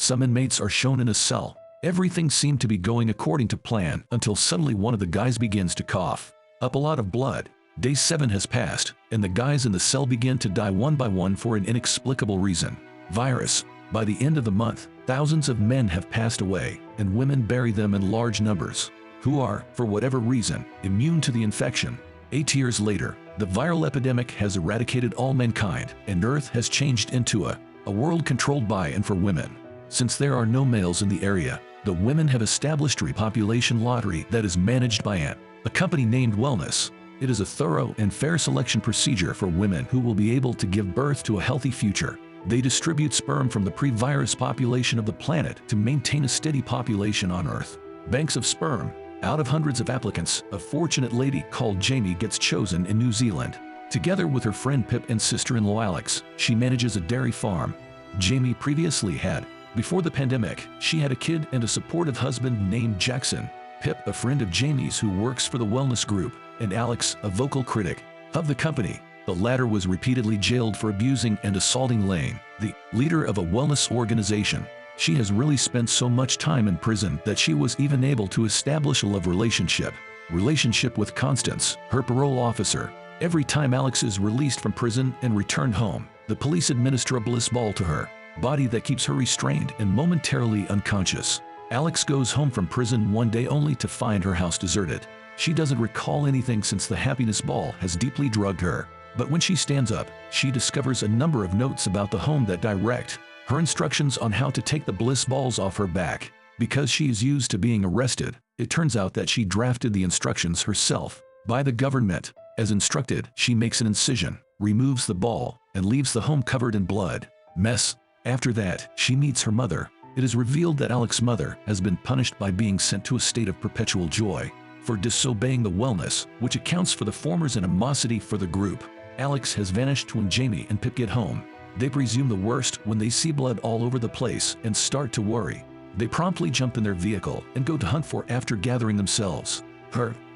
Some inmates are shown in a cell. Everything seemed to be going according to plan until suddenly one of the guys begins to cough up a lot of blood. Day 7 has passed, and the guys in the cell begin to die one by one for an inexplicable reason. Virus. By the end of the month, thousands of men have passed away, and women bury them in large numbers, who are, for whatever reason, immune to the infection. 8 years later, the viral epidemic has eradicated all mankind, and Earth has changed into a world controlled by and for women. Since there are no males in the area, the women have established a repopulation lottery that is managed by a company named Wellness. It is a thorough and fair selection procedure for women who will be able to give birth to a healthy future. They distribute sperm from the pre-virus population of the planet to maintain a steady population on Earth. Banks of sperm. Out of hundreds of applicants, a fortunate lady called Jamie gets chosen in New Zealand. Together with her friend Pip and sister-in-law Alex, she manages a dairy farm. Jamie previously had, before the pandemic, she had a kid and a supportive husband named Jackson. Pip, a friend of Jamie's who works for the wellness group, and Alex, a vocal critic of the company. The latter was repeatedly jailed for abusing and assaulting Lane, the leader of a wellness organization. She has really spent so much time in prison that she was even able to establish a love relationship with Constance, her parole officer. Every time Alex is released from prison and returned home, the police administer a bliss ball to her body that keeps her restrained and momentarily unconscious. Alex goes home from prison one day only to find her house deserted. She doesn't recall anything since the happiness ball has deeply drugged her. But when she stands up, she discovers a number of notes about the home that direct her instructions on how to take the bliss balls off her back. Because she is used to being arrested, it turns out that she drafted the instructions herself by the government. As instructed, she makes an incision, removes the ball, and leaves the home covered in blood. Mess. After that, she meets her mother. It is revealed that Alex's mother has been punished by being sent to a state of perpetual joy for disobeying the wellness, which accounts for the former's animosity for the group. Alex has vanished when Jamie and Pip get home. They presume the worst when they see blood all over the place and start to worry. They promptly jump in their vehicle and go to hunt for after gathering themselves.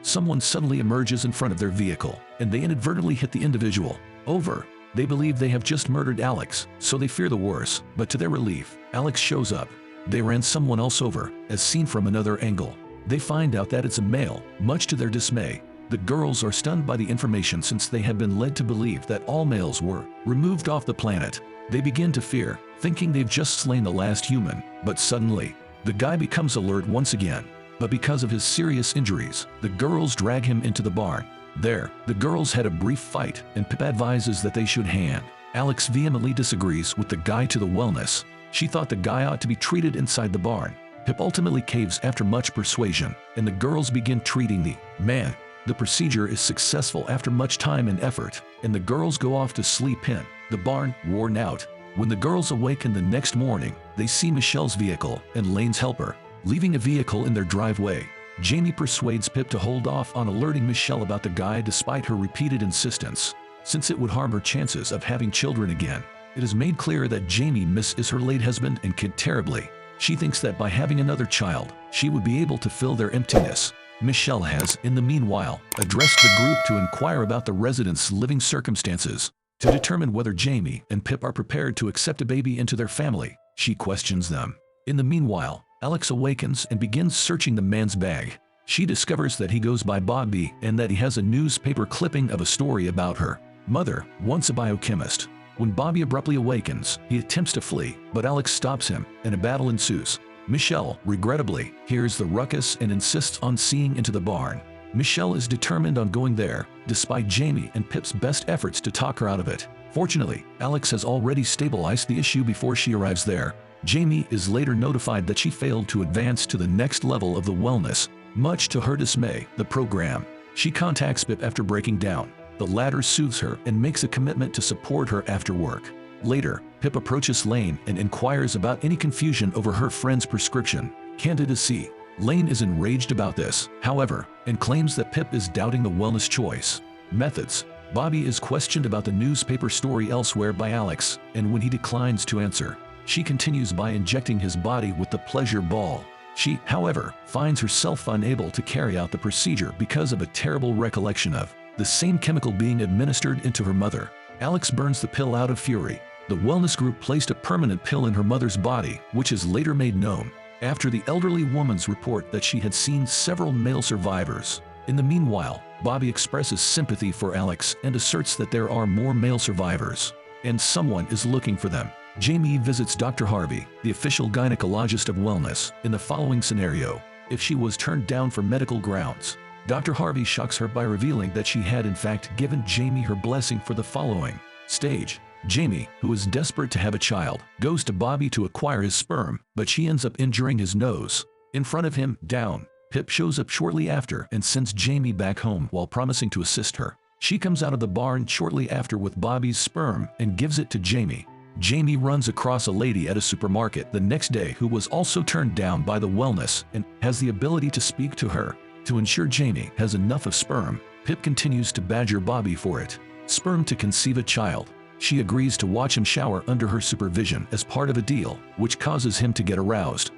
Someone suddenly emerges in front of their vehicle, and they inadvertently hit the individual. Over. They believe they have just murdered Alex, so they fear the worst, but to their relief, Alex shows up. They ran someone else over, as seen from another angle. They find out that it's a male, much to their dismay. The girls are stunned by the information since they have been led to believe that all males were removed off the planet. They begin to fear, thinking they've just slain the last human, but suddenly, the guy becomes alert once again. But because of his serious injuries, the girls drag him into the barn. There, the girls had a brief fight, and Pip advises that they should hand. Alex vehemently disagrees with the guy to the wellness. She thought the guy ought to be treated inside the barn. Pip ultimately caves after much persuasion, and the girls begin treating the man. The procedure is successful after much time and effort, and the girls go off to sleep in the barn, worn out. When the girls awaken the next morning, they see Michelle's vehicle and Lane's helper leaving a vehicle in their driveway. Jamie persuades Pip to hold off on alerting Michelle about the guy despite her repeated insistence, since it would harm her chances of having children again. It is made clear that Jamie misses her late husband and kid terribly. She thinks that by having another child, she would be able to fill their emptiness. Michelle has, in the meanwhile, addressed the group to inquire about the residents' living circumstances. To determine whether Jamie and Pip are prepared to accept a baby into their family, she questions them. In the meanwhile, Alex awakens and begins searching the man's bag. She discovers that he goes by Bobby and that he has a newspaper clipping of a story about her mother, once a biochemist. When Bobby abruptly awakens, he attempts to flee, but Alex stops him, and a battle ensues. Michelle, regrettably, hears the ruckus and insists on seeing into the barn. Michelle is determined on going there, despite Jamie and Pip's best efforts to talk her out of it. Fortunately, Alex has already stabilized the issue before she arrives there. Jamie is later notified that she failed to advance to the next level of the wellness. Much to her dismay, the program. She contacts Pip after breaking down. The latter soothes her and makes a commitment to support her after work. Later, Pip approaches Lane and inquires about any confusion over her friend's prescription, candidacy. Lane is enraged about this, however, and claims that Pip is doubting the wellness choice. Methods. Bobby is questioned about the newspaper story elsewhere by Alex, and when he declines to answer, she continues by injecting his body with the pleasure ball. She, however, finds herself unable to carry out the procedure because of a terrible recollection of the same chemical being administered into her mother. Alex burns the pill out of fury. The wellness group placed a permanent pill in her mother's body, which is later made known after the elderly woman's report that she had seen several male survivors. In the meanwhile, Bobby expresses sympathy for Alex and asserts that there are more male survivors, and someone is looking for them. Jamie visits Dr. Harvey, the official gynecologist of wellness, in the following scenario. If she was turned down for medical grounds, Dr. Harvey shocks her by revealing that she had in fact given Jamie her blessing for the following stage. Jamie, who is desperate to have a child, goes to Bobby to acquire his sperm, but she ends up injuring his nose. In front of him, down, Pip shows up shortly after and sends Jamie back home while promising to assist her. She comes out of the barn shortly after with Bobby's sperm and gives it to Jamie. Jamie runs across a lady at a supermarket the next day who was also turned down by the wellness and has the ability to speak to her. To ensure Jamie has enough of sperm, Pip continues to badger Bobby for it. Sperm to conceive a child. She agrees to watch him shower under her supervision as part of a deal, which causes him to get aroused.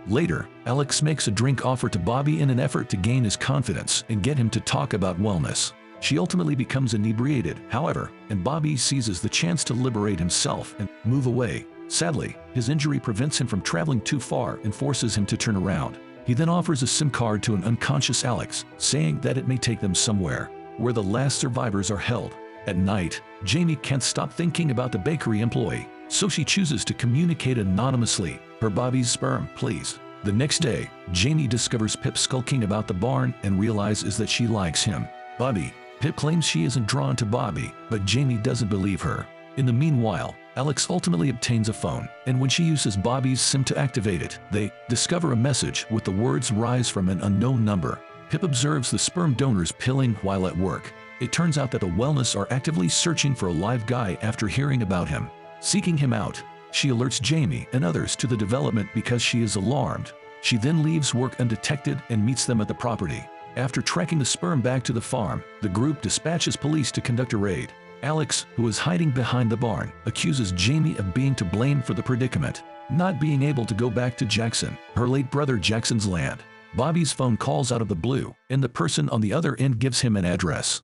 Later, Alex makes a drink offer to Bobby in an effort to gain his confidence and get him to talk about wellness. She ultimately becomes inebriated, however, and Bobby seizes the chance to liberate himself and move away. Sadly, his injury prevents him from traveling too far and forces him to turn around. He then offers a SIM card to an unconscious Alex, saying that it may take them somewhere where the last survivors are held. At night, Jamie can't stop thinking about the bakery employee, so she chooses to communicate anonymously. "Per Bobby's sperm, please." The next day, Jamie discovers Pip skulking about the barn and realizes that she likes him. Pip claims she isn't drawn to Bobby, but Jamie doesn't believe her. In the meanwhile, Alex ultimately obtains a phone, and when she uses Bobby's SIM to activate it, they discover a message with the words "rise" from an unknown number. Pip observes the sperm donors pilling while at work. It turns out that the wellness are actively searching for a live guy after hearing about him. Seeking him out, she alerts Jamie and others to the development because she is alarmed. She then leaves work undetected and meets them at the property. After tracking the sperm back to the farm, the group dispatches police to conduct a raid. Alex, who is hiding behind the barn, accuses Jamie of being to blame for the predicament, not being able to go back to Jackson, her late brother Jackson's land. Bobby's phone calls out of the blue, and the person on the other end gives him an address.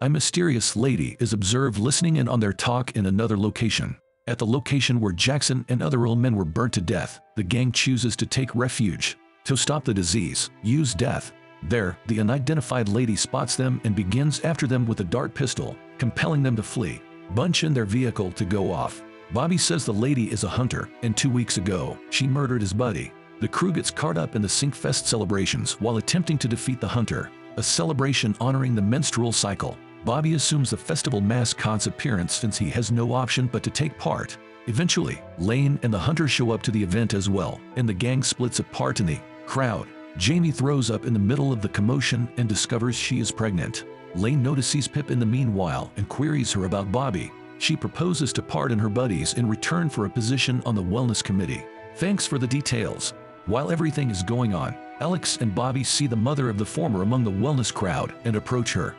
A mysterious lady is observed listening in on their talk in another location. At the location where Jackson and other ill men were burnt to death, the gang chooses to take refuge. To stop the disease, use death. There, the unidentified lady spots them and begins after them with a dart pistol, compelling them to flee. Bunch in their vehicle to go off. Bobby says the lady is a hunter, and 2 weeks ago, she murdered his buddy. The crew gets caught up in the Sinkfest celebrations while attempting to defeat the hunter, a celebration honoring the menstrual cycle. Bobby assumes the festival mascot's appearance since he has no option but to take part. Eventually, Lane and the hunter show up to the event as well, and the gang splits apart in the crowd. Jamie throws up in the middle of the commotion and discovers she is pregnant. Lane notices Pip in the meanwhile and queries her about Bobby. She proposes to pardon her buddies in return for a position on the wellness committee. Thanks for the details. While everything is going on, Alex and Bobby see the mother of the former among the wellness crowd and approach her.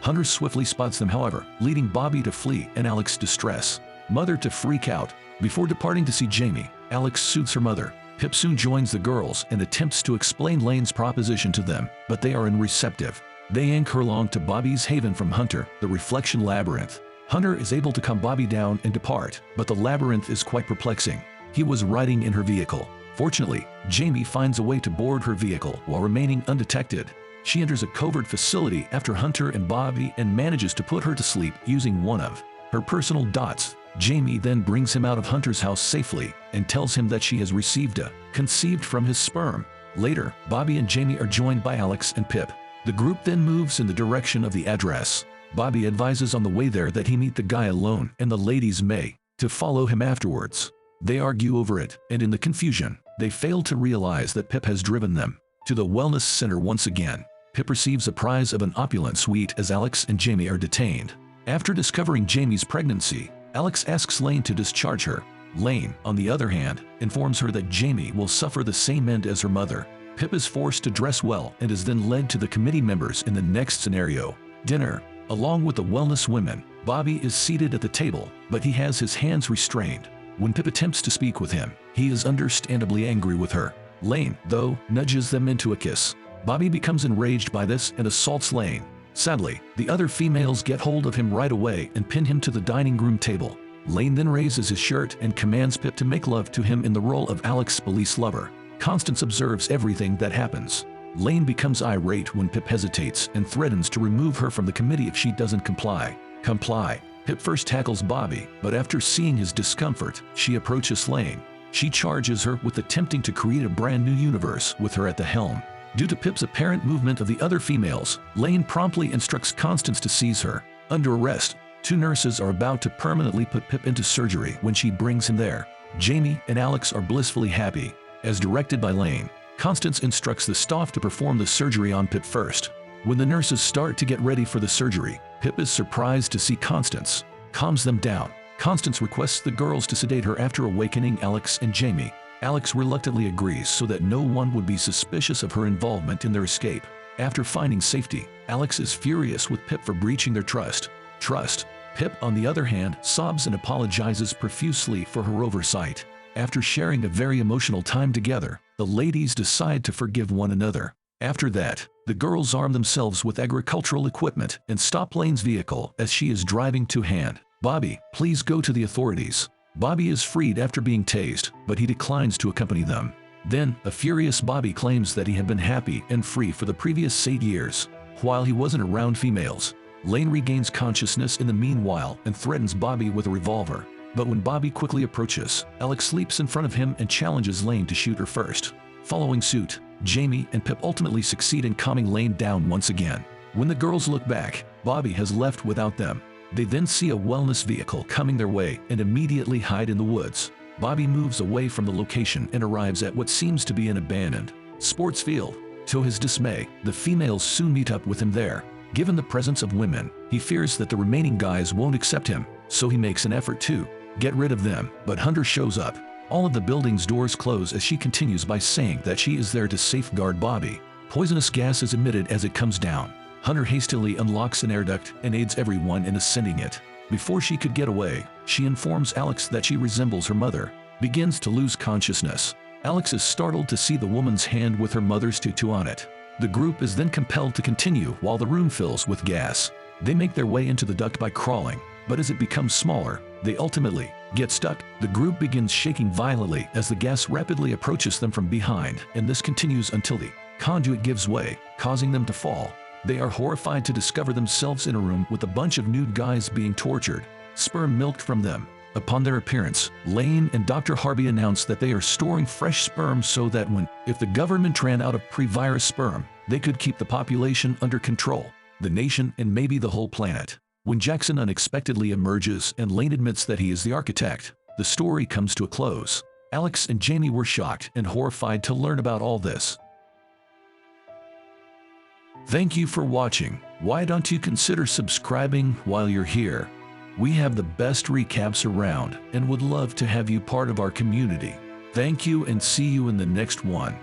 Hunter swiftly spots them, however, leading Bobby to flee and Alex distress. Mother to freak out. Before departing to see Jamie, Alex soothes her mother. Pip soon joins the girls and attempts to explain Lane's proposition to them, but they are unreceptive. They anchor along to Bobby's haven from Hunter, the Reflection Labyrinth. Hunter is able to calm Bobby down and depart, but the labyrinth is quite perplexing. He was riding in her vehicle. Fortunately, Jamie finds a way to board her vehicle while remaining undetected. She enters a covert facility after Hunter and Bobby and manages to put her to sleep using one of her personal dots. Jamie then brings him out of Hunter's house safely and tells him that she has received a conceived from his sperm. Later, Bobby and Jamie are joined by Alex and Pip. The group then moves in the direction of the address. Bobby advises on the way there that he meet the guy alone and the ladies may to follow him afterwards. They argue over it, and in the confusion, they fail to realize that Pip has driven them to the wellness center once again. Pip receives a prize of an opulent suite as Alex and Jamie are detained. After discovering Jamie's pregnancy, Alex asks Lane to discharge her. Lane, on the other hand, informs her that Jamie will suffer the same end as her mother. Pip is forced to dress well and is then led to the committee members in the next scenario, dinner. Along with the wellness women, Bobby is seated at the table, but he has his hands restrained. When Pip attempts to speak with him, he is understandably angry with her. Lane, though, nudges them into a kiss. Bobby becomes enraged by this and assaults Lane. Sadly, the other females get hold of him right away and pin him to the dining room table. Lane then raises his shirt and commands Pip to make love to him in the role of Alex's police lover. Constance observes everything that happens. Lane becomes irate when Pip hesitates and threatens to remove her from the committee if she doesn't comply. Pip first tackles Bobby, but after seeing his discomfort, she approaches Lane. She charges her with attempting to create a brand new universe with her at the helm. Due to Pip's apparent movement of the other females, Lane promptly instructs Constance to seize her. Under arrest, 2 nurses are about to permanently put Pip into surgery when she brings him there. Jamie and Alex are blissfully happy. As directed by Lane, Constance instructs the staff to perform the surgery on Pip first. When the nurses start to get ready for the surgery, Pip is surprised to see Constance. Calms them down. Constance requests the girls to sedate her after awakening Alex and Jamie. Alex reluctantly agrees so that no one would be suspicious of her involvement in their escape. After finding safety, Alex is furious with Pip for breaching their trust. Pip, on the other hand, sobs and apologizes profusely for her oversight. After sharing a very emotional time together, the ladies decide to forgive one another. After that, the girls arm themselves with agricultural equipment and stop Lane's vehicle as she is driving to hand. Bobby, please go to the authorities. Bobby is freed after being tased, but he declines to accompany them. Then, a furious Bobby claims that he had been happy and free for the previous 8 years, while he wasn't around females. Lane regains consciousness in the meanwhile and threatens Bobby with a revolver. But when Bobby quickly approaches, Alex leaps in front of him and challenges Lane to shoot her first. Following suit, Jamie and Pip ultimately succeed in calming Lane down once again. When the girls look back, Bobby has left without them. They then see a wellness vehicle coming their way and immediately hide in the woods. Bobby moves away from the location and arrives at what seems to be an abandoned sports field. To his dismay, the females soon meet up with him there. Given the presence of women, he fears that the remaining guys won't accept him, so he makes an effort to get rid of them, but Hunter shows up. All of the building's doors close as she continues by saying that she is there to safeguard Bobby. Poisonous gas is emitted as it comes down. Hunter hastily unlocks an air duct and aids everyone in ascending it. Before she could get away, she informs Alex that she resembles her mother, begins to lose consciousness. Alex is startled to see the woman's hand with her mother's tattoo on it. The group is then compelled to continue while the room fills with gas. They make their way into the duct by crawling, but as it becomes smaller, they ultimately get stuck. The group begins shaking violently as the gas rapidly approaches them from behind, and this continues until the conduit gives way, causing them to fall. They are horrified to discover themselves in a room with a bunch of nude guys being tortured, sperm milked from them. Upon their appearance, Lane and Dr. Harvey announce that they are storing fresh sperm so that if the government ran out of pre-virus sperm, they could keep the population under control, the nation, and maybe the whole planet. When Jackson unexpectedly emerges and Lane admits that he is the architect, the story comes to a close. Alex and Jamie were shocked and horrified to learn about all this. Thank you for watching. Why don't you consider subscribing while you're here? We have the best recaps around and would love to have you part of our community. Thank you and see you in the next one.